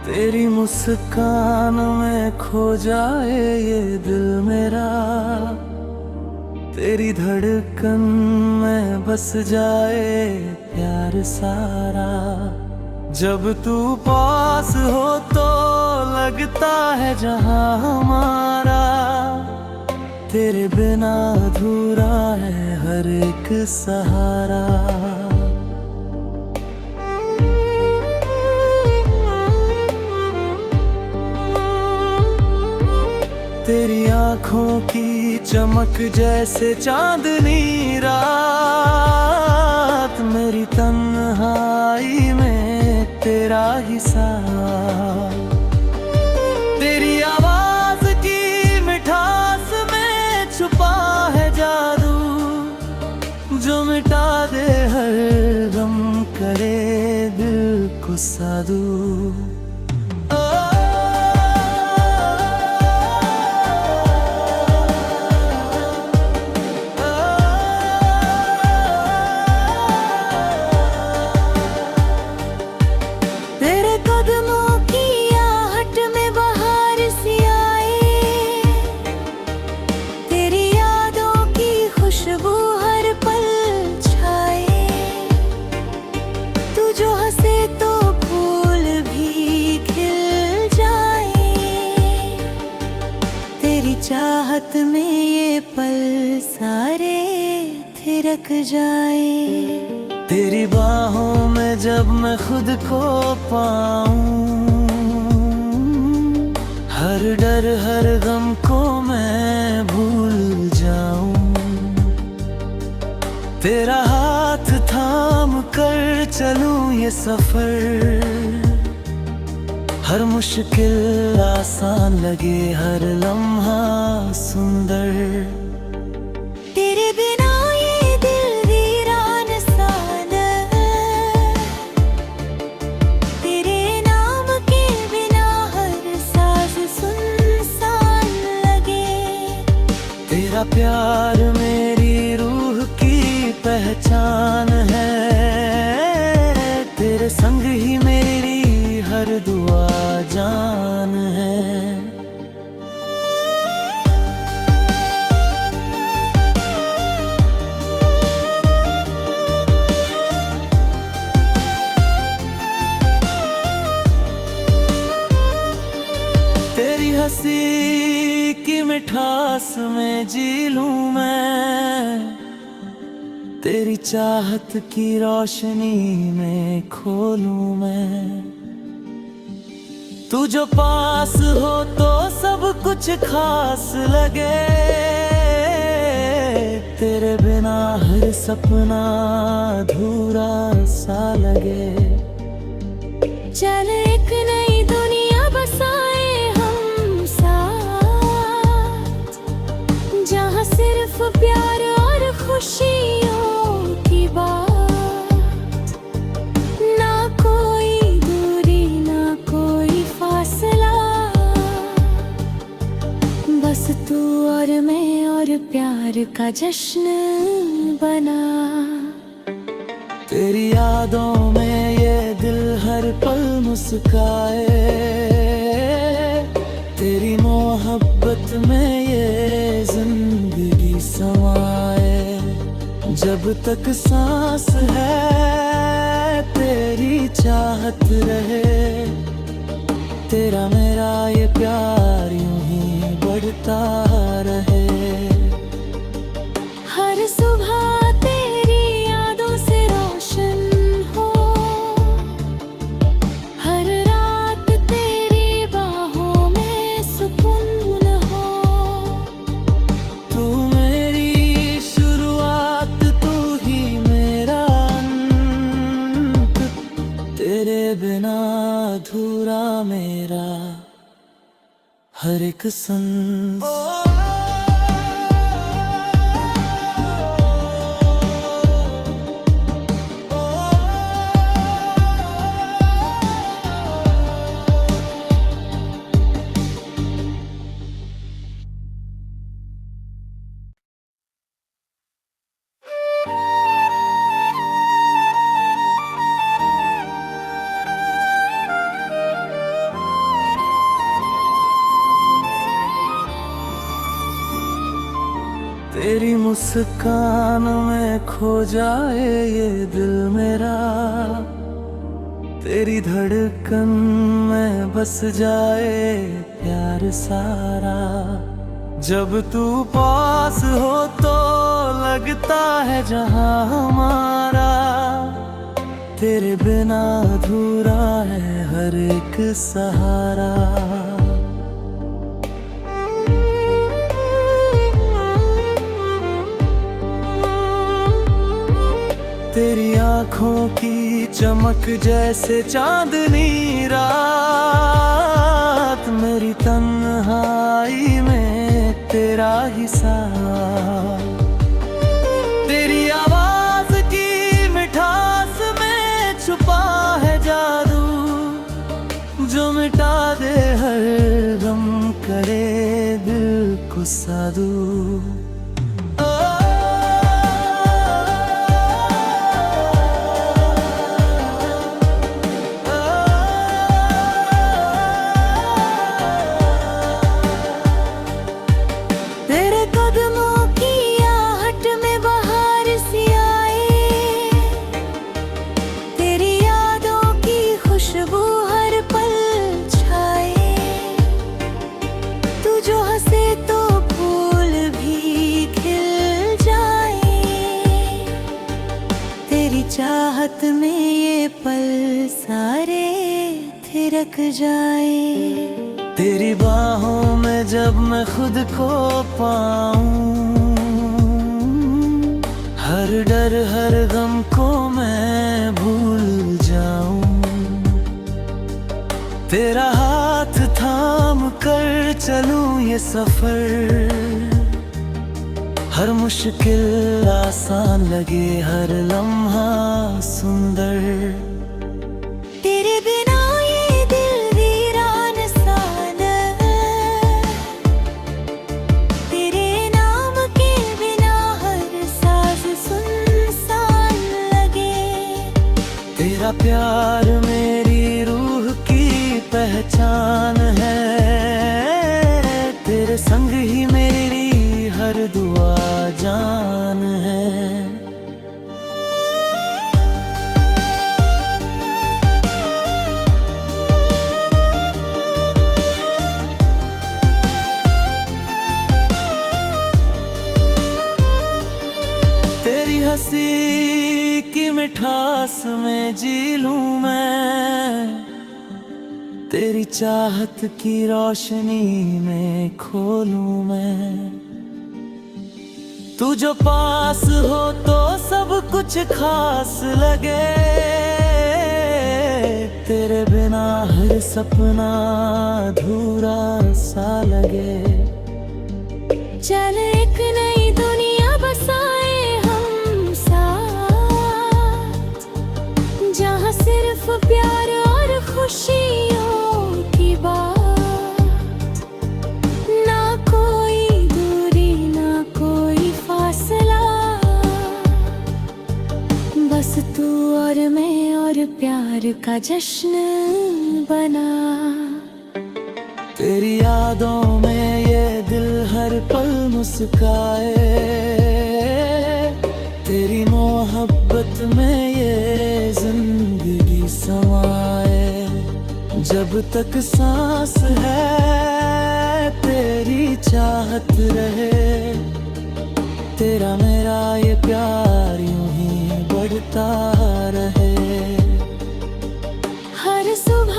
तेरी मुस्कान में खो जाए ये दिल मेरा, तेरी धड़कन में बस जाए प्यार सारा। जब तू पास हो तो लगता है जहां हमारा, तेरे बिना अधूरा है हर एक सहारा। तेरी आँखों की चमक जैसे चांदनी रात, मेरी तन्हाई में तेरा ही साथ। तेरी आवाज की मिठास में छुपा है जादू, जो मिटा दे हर गम, करे दिल को साधु। चाहत में ये पल सारे थिरक जाए। तेरी बाहों में जब मैं खुद को पाऊं, हर डर हर गम को मैं भूल जाऊं। तेरा हाथ थाम कर चलूं ये सफर, हर मुश्किल आसान लगे, हर लम्हा सुंदर। तेरे बिना ये दिल वीरान सा लगे, तेरे नाम के बिना हर साज सुनसान लगे। तेरा प्यार मेरी रूह की पहचान है, तेरे संग ही मेरी हर दुआ जान है। तेरी हंसी की मिठास में जी लूं मैं, तेरी चाहत की रोशनी में खोलूं मैं। तू जो पास हो तो सब कुछ खास लगे, तेरे बिना हर सपना अधूरा सा लगे। चल एक नई दुनिया बसाए हम साथ, जहाँ सिर्फ प्यार और खुशियों की बात। ना कोई दूरी ना कोई फासला, बस तू और मैं और प्यार का जश्न बना। तेरी यादों में ये दिल हर पल मुस्काए, तेरी मोहब्बत में ये जिंदगी समाए। जब तक सांस है तेरी चाहत रहे, तेरा मेरा ये प्यार यूं ही बढ़ता रहे। हर सुबह तेरी यादों से रोशन हो, हर रात तेरी बाहों में सुकून हो। तू मेरी शुरुआत, तू ही मेरा अंत, तेरे बिना अधूरा मेरा हर एक संग। मुस्कान में खो जाए ये दिल मेरा, तेरी धड़कन में बस जाए प्यार सारा। जब तू पास हो तो लगता है जहां हमारा, तेरे बिना अधूरा है हर एक सहारा। तेरी आँखों की चमक जैसे चांदनी रात, मेरी तन्हाई में तेरा ही साथ। तेरी आवाज की मिठास में छुपा है जादू, जो मिटा दे हर गम, करे दिल को साधु। चाहत में ये पल सारे थिरक जाए, तेरी बाहों में जब मैं खुद को पाऊं, हर डर हर गम को मैं भूल जाऊं। तेरा हाथ थाम कर चलूं ये सफर, हर मुश्किल आसान लगे, हर लम्हा सुंदर। तेरे बिना ये दिल वीरान सा है, तेरे नाम के बिना हर सांस सुनसान लगे। तेरा प्यार मेरी रूह की पहचान है, तेरे संग ही मेरी हर दुआ जान है। तेरी हंसी की मिठास में जी लूं मैं, तेरी चाहत की रोशनी में खो लूं मैं। तू जो पास हो तो सब कुछ खास लगे, तेरे बिना हर सपना अधूरा सा लगे। चल एक नई दुनिया बसाए हम साथ, जहाँ सिर्फ प्यार और खुशियों की बात, ना कोई दूरी ना कोई फासला, बस तू और मैं और प्यार का जश्न बना। तेरी यादों में ये दिल हर पल मुस्काए, तेरी मोहब्बत में ये जिंदगी समाए। जब तक सांस है तेरी चाहत रहे, तेरा मेरा ये प्यार यूं ही बढ़ता रहे। हर सुबह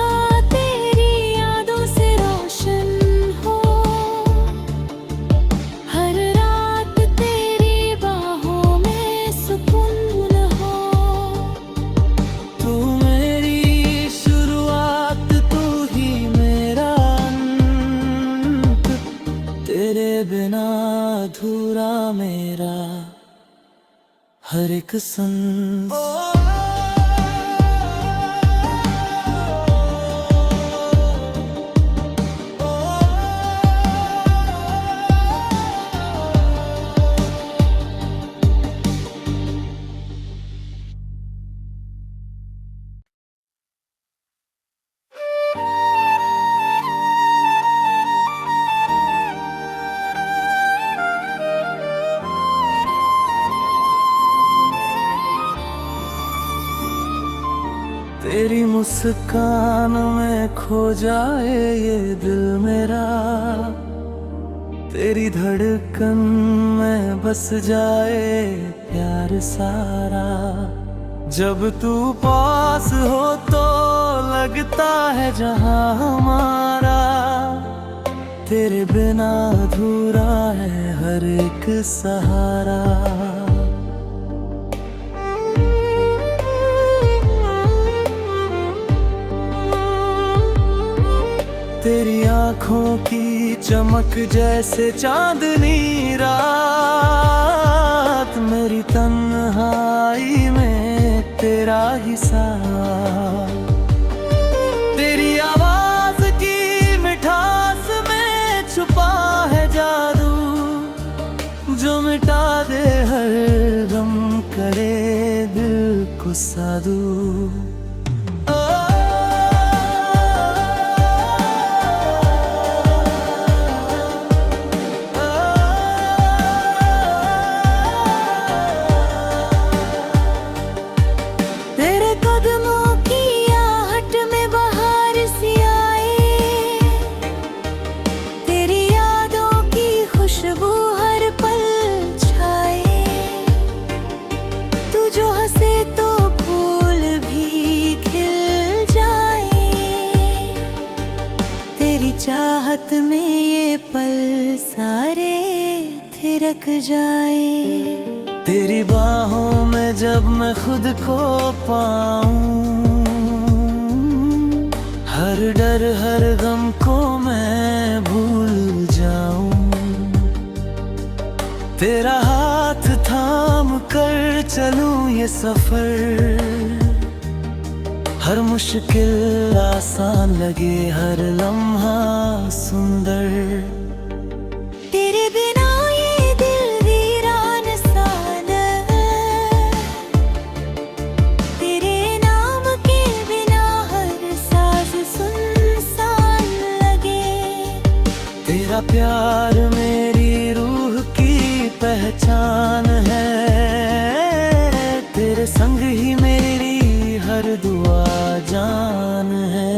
तेरी यादों से रोशन हो, हर रात तेरी बाहों में सुकून हो। तू मेरी शुरुआत, तू ही मेरा अंत, तेरे बिना अधूरा मेरा हर एक संग। मुस्कान में खो जाए ये दिल मेरा, तेरी धड़कन में बस जाए प्यार सारा। जब तू पास हो तो लगता है जहां हमारा, तेरे बिना अधूरा है हर एक सहारा। तेरी आँखों की चमक जैसे चांदनी रात, मेरी तन्हाई में तेरा ही साथ। तेरी आवाज की मिठास में छुपा है जादू, जो मिटा दे हर गम, करे दिल को साधु। चाहत में ये पल सारे थिरक जाए, तेरी बाहों में जब मैं खुद को पाऊं, हर डर हर गम को मैं भूल जाऊं। तेरा हाथ थाम कर चलूं ये सफर, हर मुश्किल आसान लगे, हर लम्हा सुंदर। तेरे बिना ये दिल वीरान सा लगे, तेरे नाम के बिना हर सांस सुनसान लगे। तेरा प्यार मेरी रूह की पहचान है, तेरे संग ही मेरी हर दुआ जान है।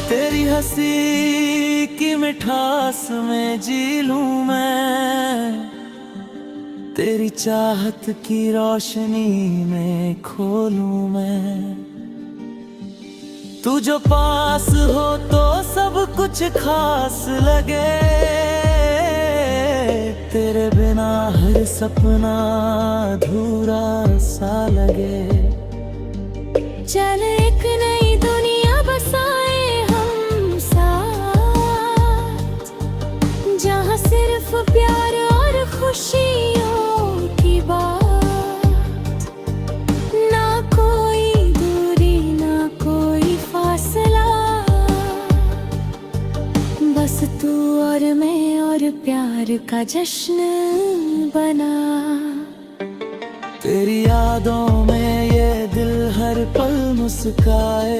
तेरी हंसी की मिठास में जी लूं मैं, तेरी चाहत की रोशनी में खोलूं मैं। तू जो पास हो तो सब कुछ खास लगे, तेरे बिना हर सपना अधूरा सा लगे। चल एक नई दुनिया बसाए हम साथ, जहाँ सिर्फ प्यार और खुशियों की बात, ना कोई दूरी ना कोई फासला, बस तू और मैं और प्यार का जश्न बना। तेरी यादों में ये दिल हर पल मुस्काए,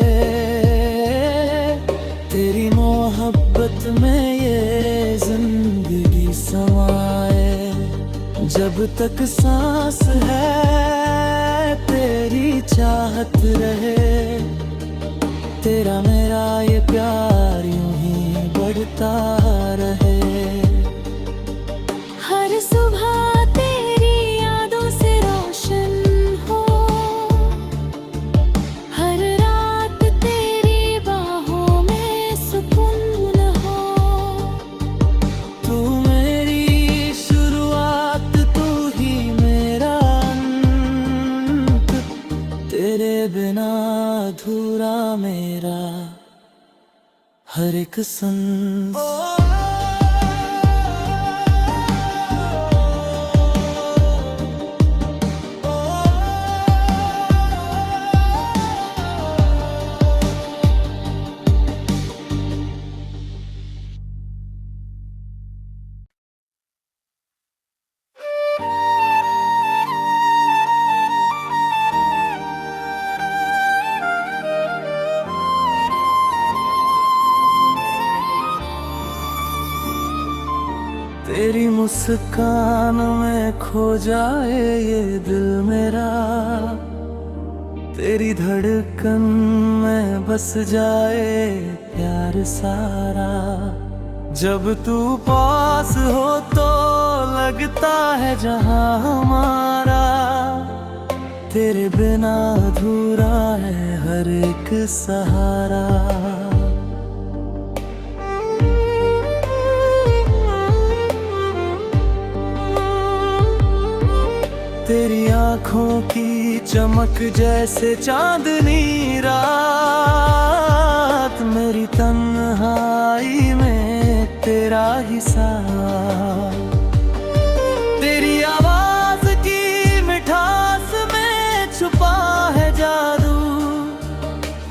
तेरी मोहब्बत में ये जिंदगी समाए। जब तक सांस है तेरी चाहत रहे, तेरा मेरा ये प्यार यूं ही बढ़ता रहे। हर सुबह तेरी यादों से रोशन हो, हर रात तेरी बाहों में सुकून हो। तू मेरी शुरुआत, तू ही मेरा अंत, तेरे बिना अधूरा मेरा हर एक सांस। तेरी मुस्कान में खो जाए ये दिल मेरा, तेरी धड़कन में बस जाए प्यार सारा। जब तू पास हो तो लगता है जहां हमारा, तेरे बिना अधूरा है हर एक सहारा। तेरी आँखों की चमक जैसे चांदनी रात, मेरी तन्हाई में तेरा ही साथ। तेरी आवाज की मिठास में छुपा है जादू,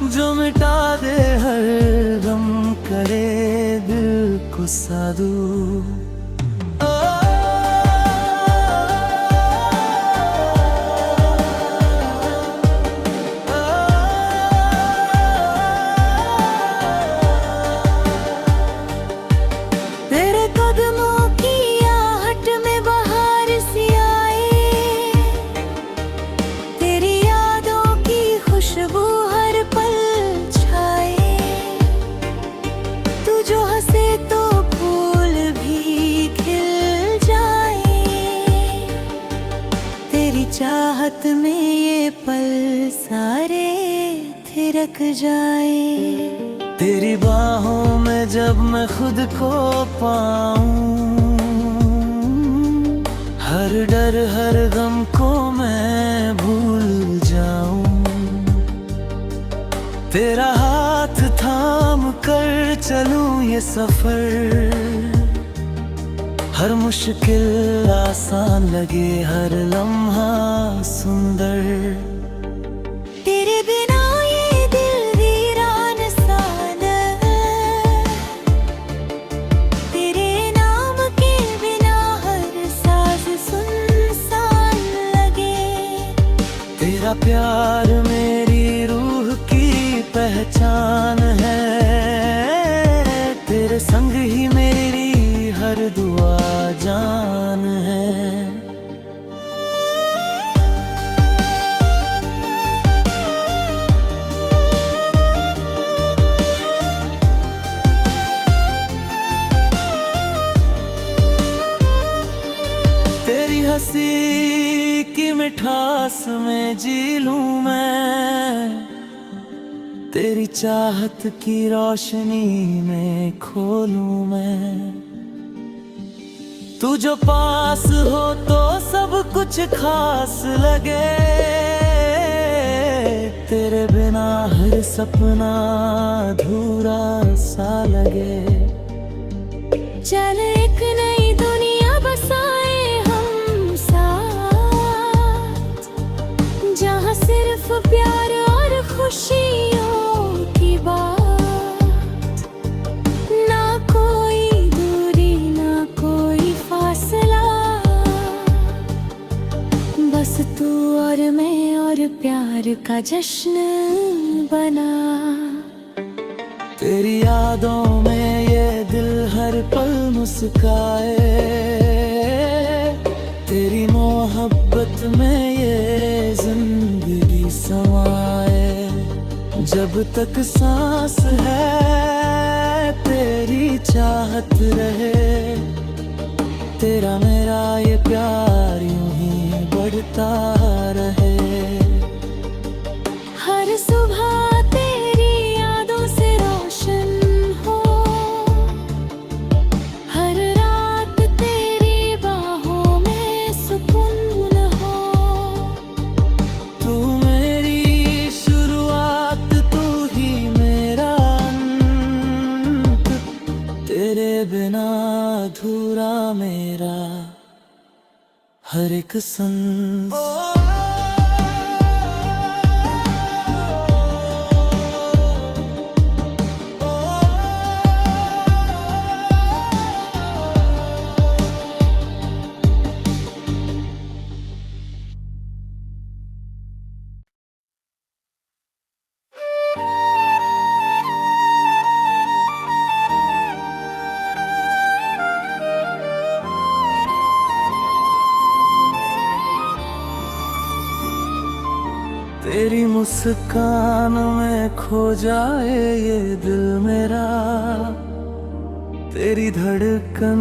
जो मिटा दे हर गम, करे दिल को सादू। चाहत में ये पल सारे थिरक जाए। तेरी बाहों में जब मैं खुद को पाऊं, हर डर हर गम को मैं भूल जाऊं। तेरा हाथ थाम कर चलूं ये सफर, हर मुश्किल आसान लगे, हर लम्हा सुंदर। तेरे बिना ये दिल वीरान सा है, तेरे नाम के बिना हर सांस सुनसान लगे। तेरा प्यार मेरी रूह की पहचान है, तेरे संग ही मेरी हर दुआ जान है। तेरी हंसी की मिठास में जी लूं मैं, तेरी चाहत की रोशनी में खो लूं मैं। तू जो पास हो तो सब कुछ खास लगे, तेरे बिना हर सपना अधूरा सा लगे। चल एक नई दुनिया बसाए हम साथ, जहाँ सिर्फ प्यार और खुशियों की बात। बस तू और मैं और प्यार का जश्न बना। तेरी यादों में ये दिल हर पल मुस्काए, तेरी मोहब्बत में ये जिंदगी समाए। जब तक सांस है तेरी चाहत रहे, तेरा मेरा ये प्यार यूं ही बढ़ता रहे। हर सुबह तेरी यादों से रोशन हो, हर रात तेरी बाहों में सुकून हो। तू मेरी शुरुआत, तू ही मेरा अंत, तेरे बिना अधूरा मेरा हर एक संग। मुस्कान में खो जाए ये दिल मेरा, तेरी धड़कन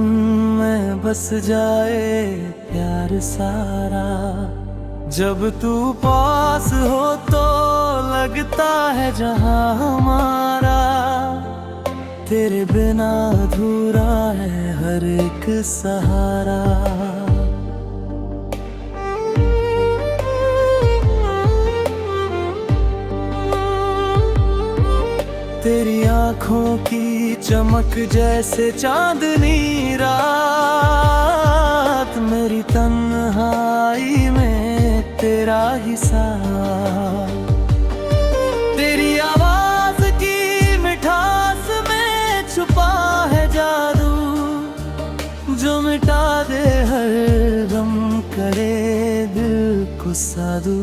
में बस जाए प्यार सारा। जब तू पास हो तो लगता है जहां हमारा, तेरे बिना अधूरा है हर एक सहारा। तेरी आँखों की चमक जैसे चांदनी रात, मेरी तन्हाई में तेरा ही साथ। तेरी आवाज की मिठास में छुपा है जादू, जो मिटा दे हर गम, करे दिल को साधु।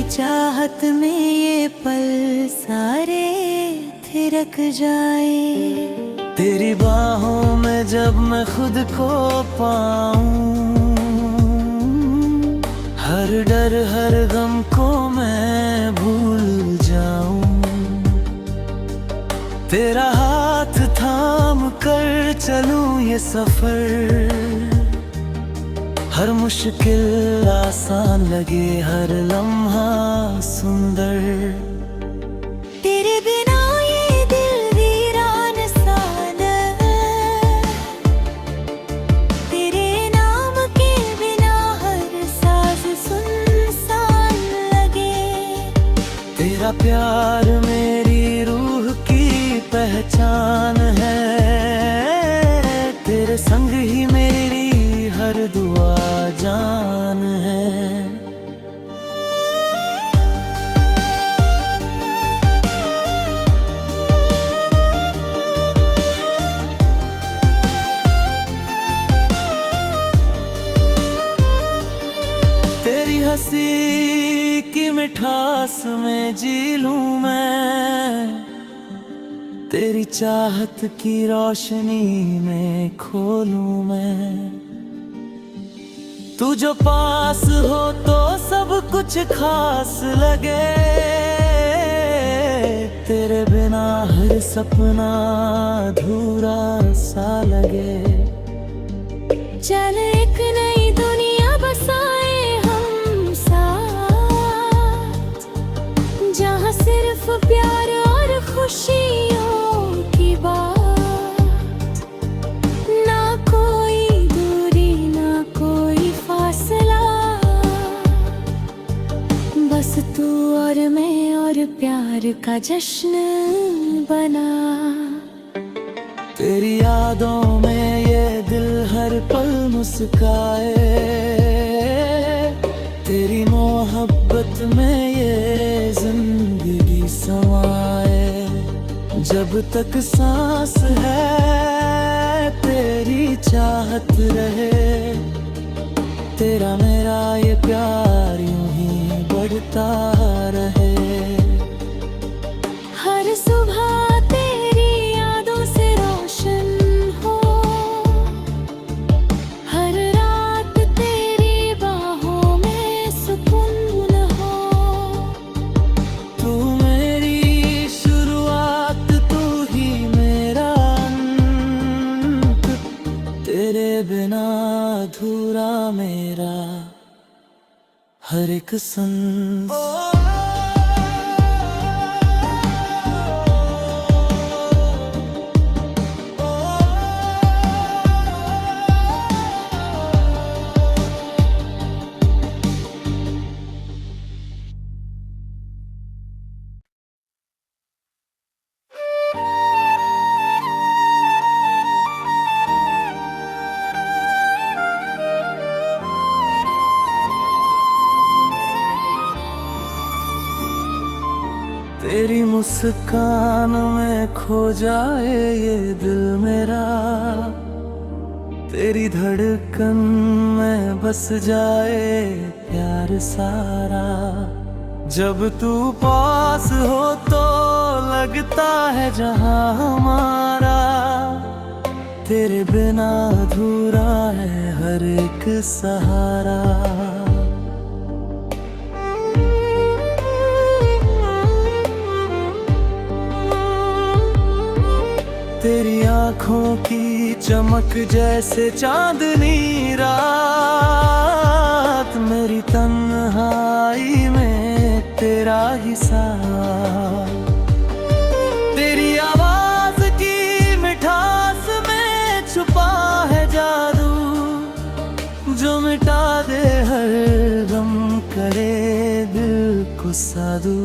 चाहत में ये पल सारे थिरक जाए। तेरी बाहों में जब मैं खुद को पाऊं, हर डर हर गम को मैं भूल जाऊं। तेरा हाथ थाम कर चलूं ये सफर, हर मुश्किल आसान लगे, हर लम्हा सुंदर। तेरे बिना ये दिल वीरान सा है, तेरे नाम के बिना हर साज सुनसान लगे। तेरा प्यार मेरी रूह की पहचान है, तेरे संग ही मेरी हर दुआ जान है। तेरी हंसी की मिठास में जी लूं मैं, तेरी चाहत की रोशनी में खोलूं मैं। तू जो पास हो तो सब कुछ खास लगे, तेरे बिना हर सपना अधूरा सा लगे। चल एक नई दुनिया बसाए हम साथ, जहाँ सिर्फ प्यार और खुशियों की बात। ना कोई दूरी ना कोई फासला, बस तू और मैं और प्यार का जश्न बना। तेरी यादों में ये दिल हर पल मुस्काए, तेरी मोहब्बत में ये जिंदगी समाए। जब तक सांस है तेरी चाहत रहे, तेरा मेरा ये प्यार यूं ही बढ़ता रहे। हर सुबह तेरी यादों से रोशन हो, हर रात तेरी बाहों में सुकून हो। तू मेरी शुरुआत, तू ही मेरा अंत, तेरे बिना अधूरा मेरा हर एक संग। तेरी मुस्कान में खो जाए ये दिल मेरा, तेरी धड़कन में बस जाए प्यार सारा। जब तू पास हो तो लगता है जहां हमारा, तेरे बिना अधूरा है हर एक सहारा। तेरी आँखों की चमक जैसे चांदनी रात, मेरी तन्हाई में तेरा ही साथ। तेरी आवाज की मिठास में छुपा है जादू, जो मिटा दे हर गम, करे दिल को साधु।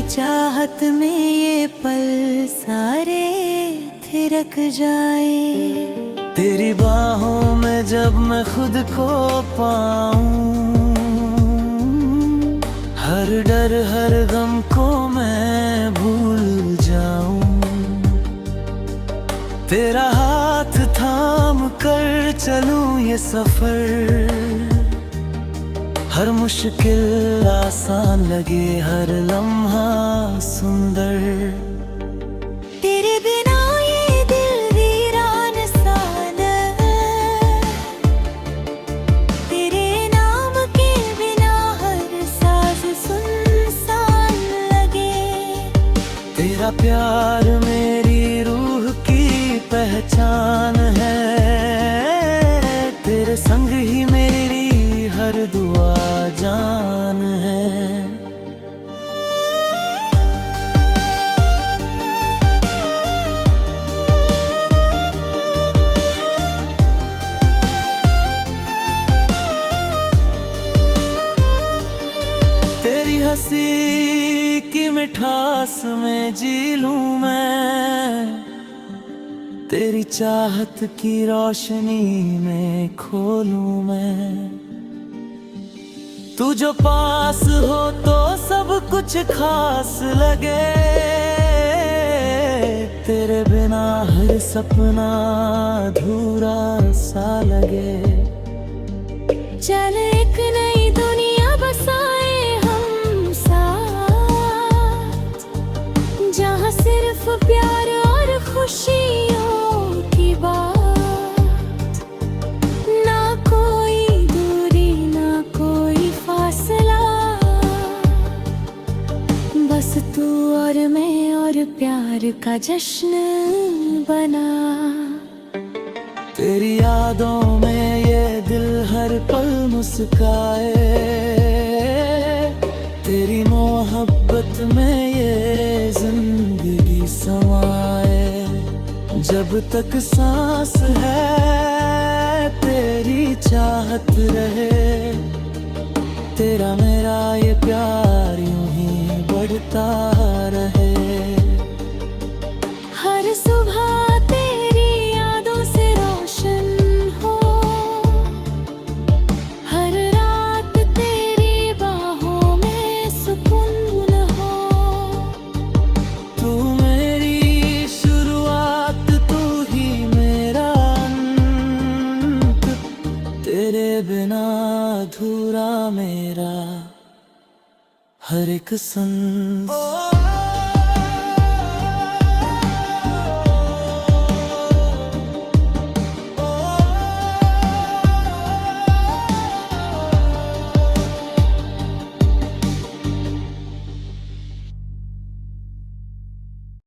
चाहत में ये पल सारे थिरक जाए। तेरी बाहों में जब मैं खुद को पाऊं, हर डर हर गम को मैं भूल जाऊं। तेरा हाथ थाम कर चलूं ये सफर, हर मुश्किल आसान लगे, हर लम्हा सुंदर। तेरे बिना ये दिल वीरान सा है, तेरे नाम के बिना हर सांस सुनसान लगे। तेरा प्यार मेरी रूह की पहचान है, तेरे संग ही मेरी हर दुआ जान है। तेरी हंसी की मिठास में जी लूं मैं, तेरी चाहत की रोशनी में खो लूं मैं। तू जो पास हो तो सब कुछ खास लगे, तेरे बिना हर सपना अधूरा सा लगे। चल एक नई दुनिया बसाए हम साथ, जहाँ सिर्फ प्यार और खुशियों की बात। ना कोई दूरी ना कोई फासला, बस तू और मैं और प्यार का जश्न बना। तेरी यादों में ये दिल हर पल मुस्काए, तेरी मोहब्बत में ये जिंदगी समाए। जब तक सांस है तेरी चाहत रहे, तेरा मेरा ये प्यार यूं ही बढ़ता रहे। हर सुबह तेरी यादों से रोशन हो, हर रात तेरी बाहों में सुकून हो। तू मेरी शुरुआत, तू ही मेरा अंत, तेरे बिना अधूरा मेरा हर एक संग।